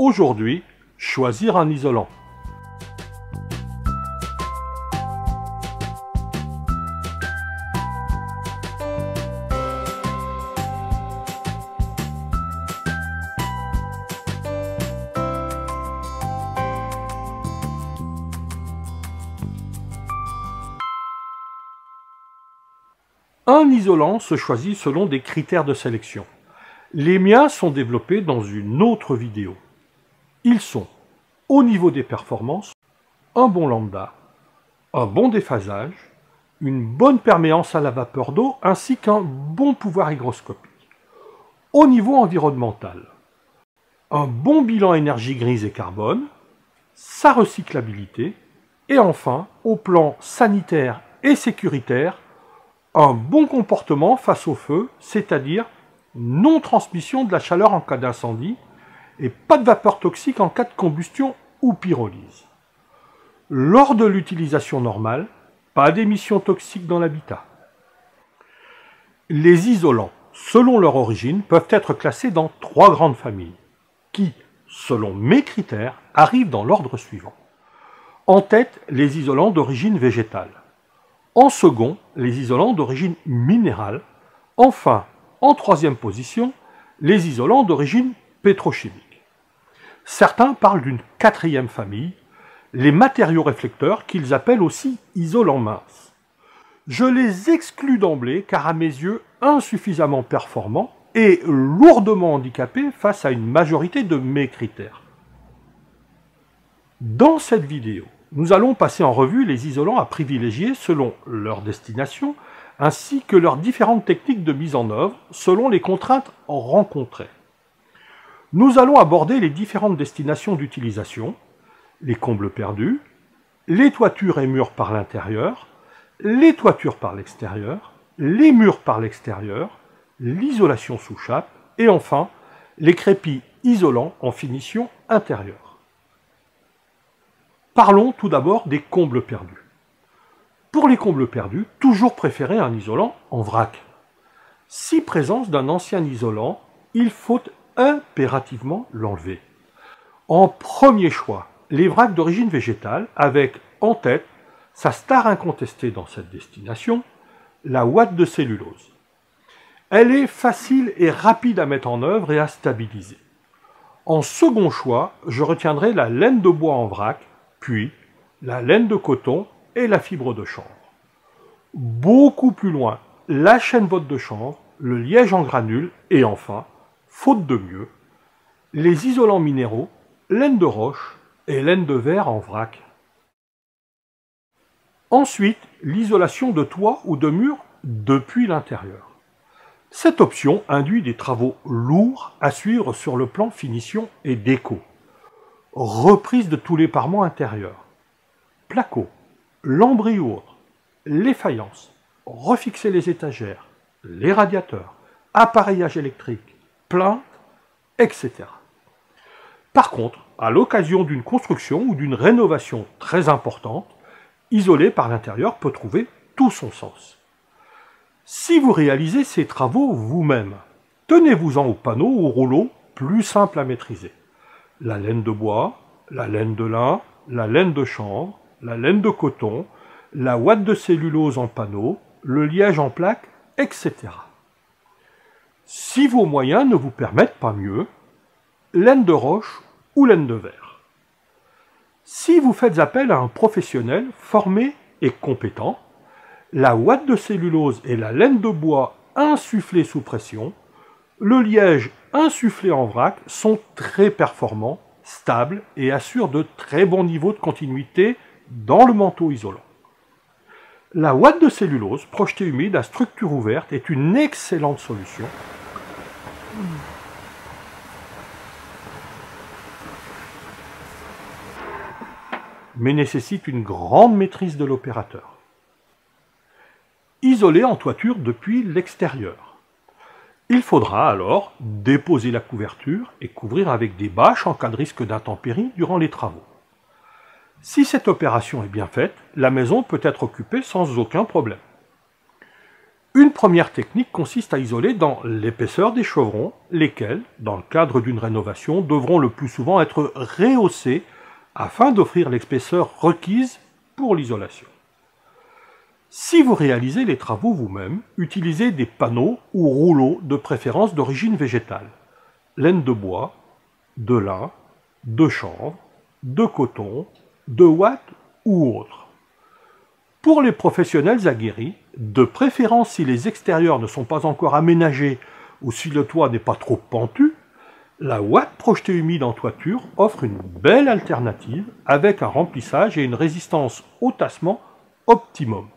Aujourd'hui, choisir un isolant. Un isolant se choisit selon des critères de sélection. Les miens sont développés dans une autre vidéo. Ils sont, au niveau des performances, un bon lambda, un bon déphasage, une bonne perméance à la vapeur d'eau ainsi qu'un bon pouvoir hygroscopique. Au niveau environnemental, un bon bilan énergie grise et carbone, sa recyclabilité et enfin, au plan sanitaire et sécuritaire, un bon comportement face au feu, c'est-à-dire non-transmission de la chaleur en cas d'incendie et pas de vapeur toxique en cas de combustion ou pyrolyse. Lors de l'utilisation normale, pas d'émissions toxiques dans l'habitat. Les isolants, selon leur origine, peuvent être classés dans 3 grandes familles, qui, selon mes critères, arrivent dans l'ordre suivant. En tête, les isolants d'origine végétale. En second, les isolants d'origine minérale. Enfin, en troisième position, les isolants d'origine pétrochimique. Certains parlent d'une 4e famille, les matériaux réflecteurs qu'ils appellent aussi isolants minces. Je les exclus d'emblée car à mes yeux insuffisamment performants et lourdement handicapés face à une majorité de mes critères. Dans cette vidéo, nous allons passer en revue les isolants à privilégier selon leur destination, ainsi que leurs différentes techniques de mise en œuvre selon les contraintes rencontrées. Nous allons aborder les différentes destinations d'utilisation, les combles perdus, les toitures et murs par l'intérieur, les toitures par l'extérieur, les murs par l'extérieur, l'isolation sous chape et enfin les crépis isolants en finition intérieure. Parlons tout d'abord des combles perdus. Pour les combles perdus, toujours préférer un isolant en vrac. Si présence d'un ancien isolant, il faut impérativement l'enlever. En premier choix, les vracs d'origine végétale avec, en tête, sa star incontestée dans cette destination, la ouate de cellulose. Elle est facile et rapide à mettre en œuvre et à stabiliser. En second choix, je retiendrai la laine de bois en vrac, puis la laine de coton et la fibre de chanvre. Beaucoup plus loin, la chènevotte de chanvre, le liège en granules et enfin, faute de mieux, les isolants minéraux, laine de roche et laine de verre en vrac. Ensuite, l'isolation de toit ou de mur depuis l'intérieur. Cette option induit des travaux lourds à suivre sur le plan finition et déco. Reprise de tous les parements intérieurs, placo, lambris ou autres, les faïences, refixer les étagères, les radiateurs, appareillage électrique, plaintes, etc. Par contre, à l'occasion d'une construction ou d'une rénovation très importante, isoler par l'intérieur peut trouver tout son sens. Si vous réalisez ces travaux vous-même, tenez-vous-en au panneau ou au rouleau plus simple à maîtriser. La laine de bois, la laine de lin, la laine de chanvre, la laine de coton, la ouate de cellulose en panneau, le liège en plaque, etc. Si vos moyens ne vous permettent pas mieux, laine de roche ou laine de verre. Si vous faites appel à un professionnel formé et compétent, la ouate de cellulose et la laine de bois insufflée sous pression, le liège insufflé en vrac sont très performants, stables et assurent de très bons niveaux de continuité dans le manteau isolant. La ouate de cellulose projetée humide à structure ouverte est une excellente solution. Mais nécessite une grande maîtrise de l'opérateur. Isoler en toiture depuis l'extérieur. Il faudra alors déposer la couverture et couvrir avec des bâches en cas de risque d'intempéries durant les travaux. Si cette opération est bien faite, la maison peut être occupée sans aucun problème. Une première technique consiste à isoler dans l'épaisseur des chevrons, lesquels, dans le cadre d'une rénovation, devront le plus souvent être rehaussés afin d'offrir l'épaisseur requise pour l'isolation. Si vous réalisez les travaux vous-même, utilisez des panneaux ou rouleaux de préférence d'origine végétale, laine de bois, de lin, de chanvre, de coton, de ouate ou autre. Pour les professionnels aguerris, de préférence si les extérieurs ne sont pas encore aménagés ou si le toit n'est pas trop pentu, la ouate projetée humide en toiture offre une belle alternative avec un remplissage et une résistance au tassement optimum.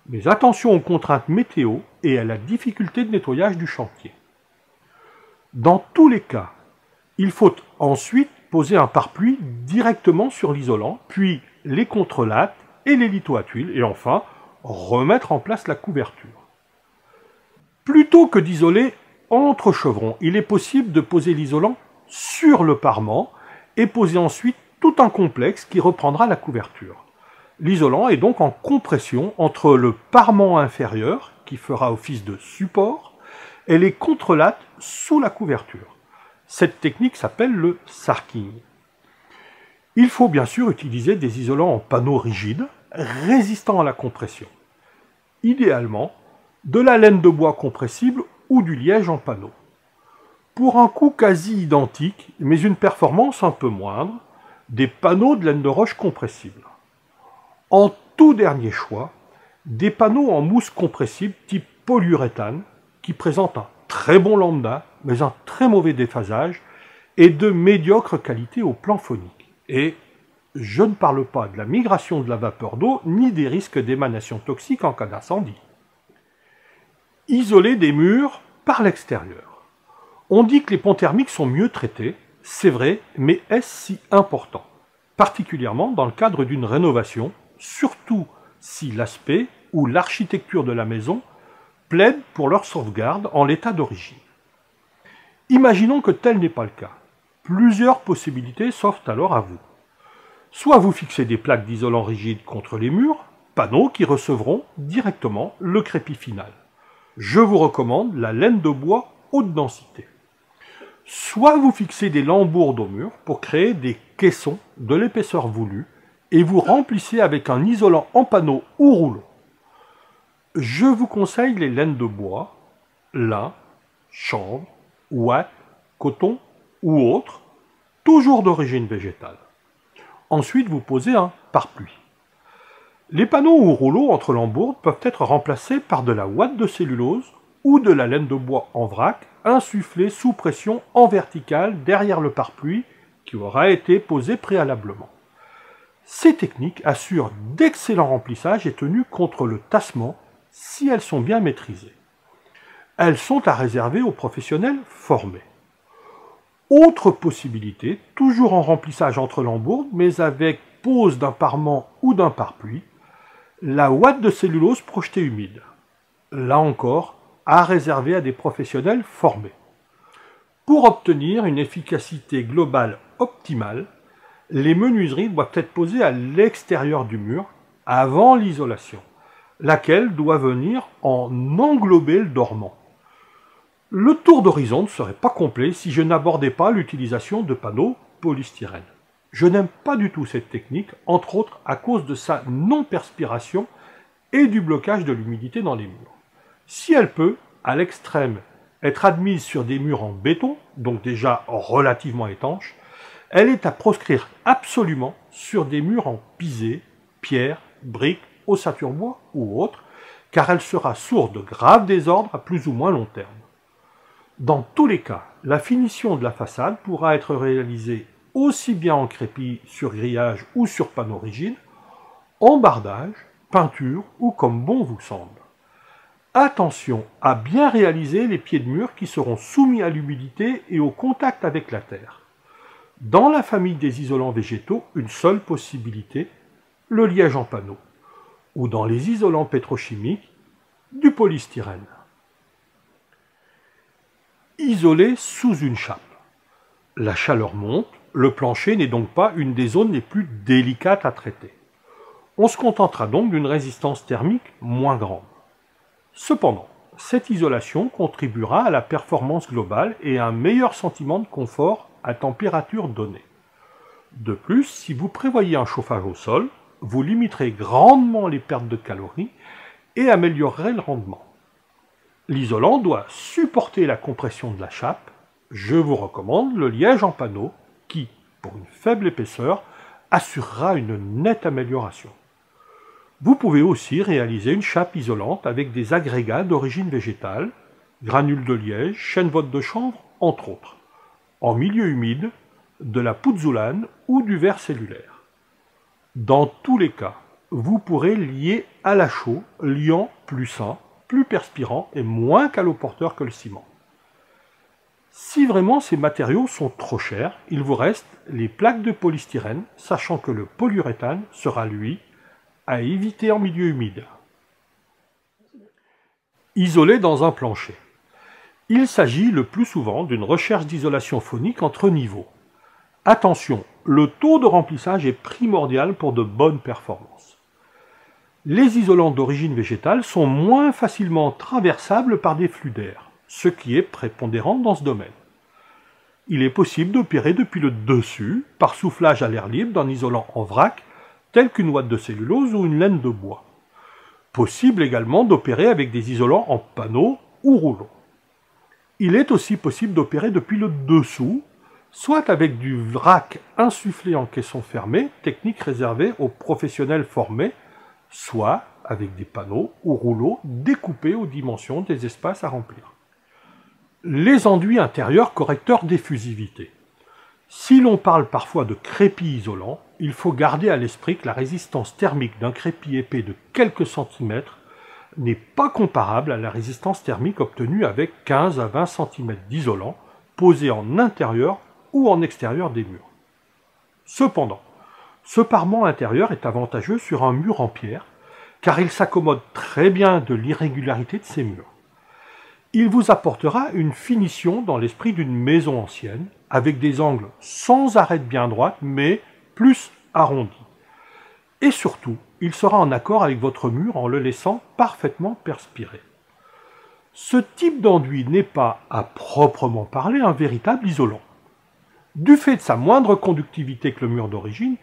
Mais attention aux contraintes météo et à la difficulté de nettoyage du chantier. Dans tous les cas, il faut ensuite poser un pare-pluie directement sur l'isolant, puis les contrelattes et les lithos à tuiles, et enfin, remettre en place la couverture. Plutôt que d'isoler entre chevrons, il est possible de poser l'isolant sur le parement et poser ensuite tout un complexe qui reprendra la couverture. L'isolant est donc en compression entre le parement inférieur, qui fera office de support, et les contrelattes sous la couverture. Cette technique s'appelle le sarking. Il faut bien sûr utiliser des isolants en panneaux rigides, résistants à la compression. Idéalement, de la laine de bois compressible ou du liège en panneau. Pour un coût quasi identique, mais une performance un peu moindre, des panneaux de laine de roche compressible. En tout dernier choix, des panneaux en mousse compressible type polyuréthane qui présentent un très bon lambda, mais un très mauvais déphasage et de médiocre qualité au plan phonique. Et je ne parle pas de la migration de la vapeur d'eau ni des risques d'émanation toxique en cas d'incendie. Isoler des murs par l'extérieur. On dit que les ponts thermiques sont mieux traités, c'est vrai, mais est-ce si important? Particulièrement dans le cadre d'une rénovation, surtout si l'aspect ou l'architecture de la maison plaide pour leur sauvegarde en l'état d'origine. Imaginons que tel n'est pas le cas. Plusieurs possibilités s'offrent alors à vous. Soit vous fixez des plaques d'isolant rigide contre les murs, panneaux qui recevront directement le crépi final. Je vous recommande la laine de bois haute densité. Soit vous fixez des lambourdes au mur pour créer des caissons de l'épaisseur voulue et vous remplissez avec un isolant en panneau ou rouleau. Je vous conseille les laines de bois, lin, chanvre, ouate, coton ou autres, toujours d'origine végétale. Ensuite, vous posez un pare-pluie. Les panneaux ou rouleaux entre lambourdes peuvent être remplacés par de la ouate de cellulose ou de la laine de bois en vrac, insufflée sous pression en verticale derrière le pare-pluie qui aura été posé préalablement. Ces techniques assurent d'excellents remplissages et tenues contre le tassement si elles sont bien maîtrisées. Elles sont à réserver aux professionnels formés. Autre possibilité, toujours en remplissage entre lambourdes, mais avec pose d'un parement ou d'un pare-pluie, la ouate de cellulose projetée humide. Là encore, à réserver à des professionnels formés. Pour obtenir une efficacité globale optimale, les menuiseries doivent être posées à l'extérieur du mur, avant l'isolation, laquelle doit venir en englober le dormant. Le tour d'horizon ne serait pas complet si je n'abordais pas l'utilisation de panneaux polystyrène. Je n'aime pas du tout cette technique, entre autres à cause de sa non-perspiration et du blocage de l'humidité dans les murs. Si elle peut, à l'extrême, être admise sur des murs en béton, donc déjà relativement étanches, elle est à proscrire absolument sur des murs en pisé, pierre, briques, ossature bois ou autres, car elle sera source de graves désordres à plus ou moins long terme. Dans tous les cas, la finition de la façade pourra être réalisée aussi bien en crépi sur grillage ou sur panneau rigide, en bardage, peinture ou comme bon vous semble. Attention à bien réaliser les pieds de mur qui seront soumis à l'humidité et au contact avec la terre. Dans la famille des isolants végétaux, une seule possibilité, le liège en panneau, ou dans les isolants pétrochimiques, du polystyrène. Isoler sous une chape. La chaleur monte, le plancher n'est donc pas une des zones les plus délicates à traiter. On se contentera donc d'une résistance thermique moins grande. Cependant, cette isolation contribuera à la performance globale et à un meilleur sentiment de confort à température donnée. De plus, si vous prévoyez un chauffage au sol, vous limiterez grandement les pertes de calories et améliorerez le rendement. L'isolant doit supporter la compression de la chape. Je vous recommande le liège en panneau qui, pour une faible épaisseur, assurera une nette amélioration. Vous pouvez aussi réaliser une chape isolante avec des agrégats d'origine végétale, granules de liège, chènevotte de chanvre, entre autres, en milieu humide, de la pouzzolane ou du verre cellulaire. Dans tous les cas, vous pourrez lier à la chaux, liant plus sain, plus perspirant et moins caloporteur que le ciment. Si vraiment ces matériaux sont trop chers, il vous reste les plaques de polystyrène, sachant que le polyuréthane sera, lui, à éviter en milieu humide. Isoler dans un plancher. Il s'agit le plus souvent d'une recherche d'isolation phonique entre niveaux. Attention, le taux de remplissage est primordial pour de bonnes performances. Les isolants d'origine végétale sont moins facilement traversables par des flux d'air, ce qui est prépondérant dans ce domaine. Il est possible d'opérer depuis le dessus, par soufflage à l'air libre d'un isolant en vrac, tel qu'une ouate de cellulose ou une laine de bois. Possible également d'opérer avec des isolants en panneau ou rouleau. Il est aussi possible d'opérer depuis le dessous, soit avec du vrac insufflé en caisson fermé, technique réservée aux professionnels formés, soit avec des panneaux ou rouleaux découpés aux dimensions des espaces à remplir. Les enduits intérieurs correcteurs d'effusivité. Si l'on parle parfois de crépi isolant, il faut garder à l'esprit que la résistance thermique d'un crépi épais de quelques centimètres n'est pas comparable à la résistance thermique obtenue avec 15 à 20 cm d'isolant posé en intérieur ou en extérieur des murs. Cependant, ce parement intérieur est avantageux sur un mur en pierre, car il s'accommode très bien de l'irrégularité de ces murs. Il vous apportera une finition dans l'esprit d'une maison ancienne, avec des angles sans arête bien droite, mais plus arrondis. Et surtout, il sera en accord avec votre mur en le laissant parfaitement perspirer. Ce type d'enduit n'est pas, à proprement parler, un véritable isolant. Du fait de sa moindre conductivité que le mur d'origine,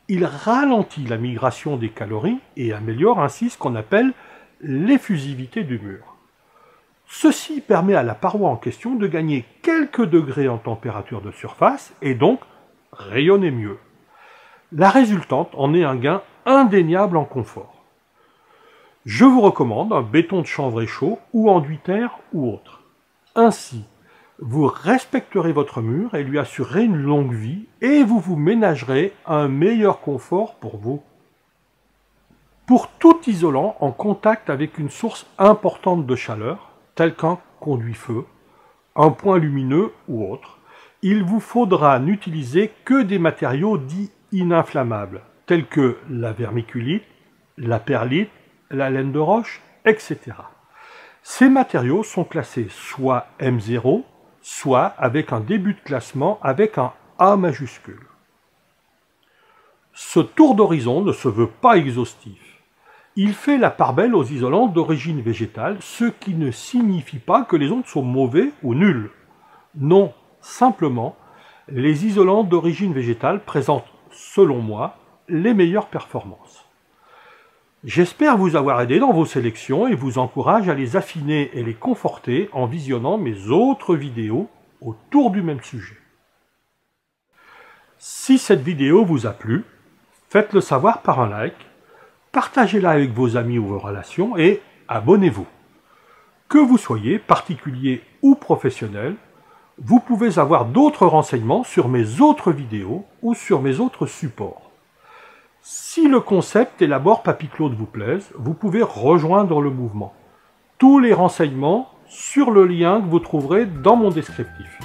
il ralentit la migration des calories et améliore ainsi ce qu'on appelle l'effusivité du mur. Ceci permet à la paroi en question de gagner quelques degrés en température de surface et donc rayonner mieux. La résultante en est un gain indéniable en confort. Je vous recommande un béton de chanvre chaud ou enduit terre ou autre. Ainsi, vous respecterez votre mur et lui assurerez une longue vie et vous vous ménagerez un meilleur confort pour vous. Pour tout isolant en contact avec une source importante de chaleur, tel qu'un conduit-feu, un point lumineux ou autre, il vous faudra n'utiliser que des matériaux dits ininflammables, tels que la vermiculite, la perlite, la laine de roche, etc. Ces matériaux sont classés soit M0, soit avec un début de classement avec un A majuscule. Ce tour d'horizon ne se veut pas exhaustif. Il fait la part belle aux isolants d'origine végétale, ce qui ne signifie pas que les autres sont mauvais ou nuls. Non, simplement, les isolants d'origine végétale présentent, selon moi, les meilleures performances. J'espère vous avoir aidé dans vos sélections et vous encourage à les affiner et les conforter en visionnant mes autres vidéos autour du même sujet. Si cette vidéo vous a plu, faites-le savoir par un like, partagez-la avec vos amis ou vos relations et abonnez-vous. Que vous soyez particulier ou professionnel, vous pouvez avoir d'autres renseignements sur mes autres vidéos ou sur mes autres supports. Si le concept et l'abord Papy Claude vous plaisent, vous pouvez rejoindre le mouvement. Tous les renseignements sur le lien que vous trouverez dans mon descriptif.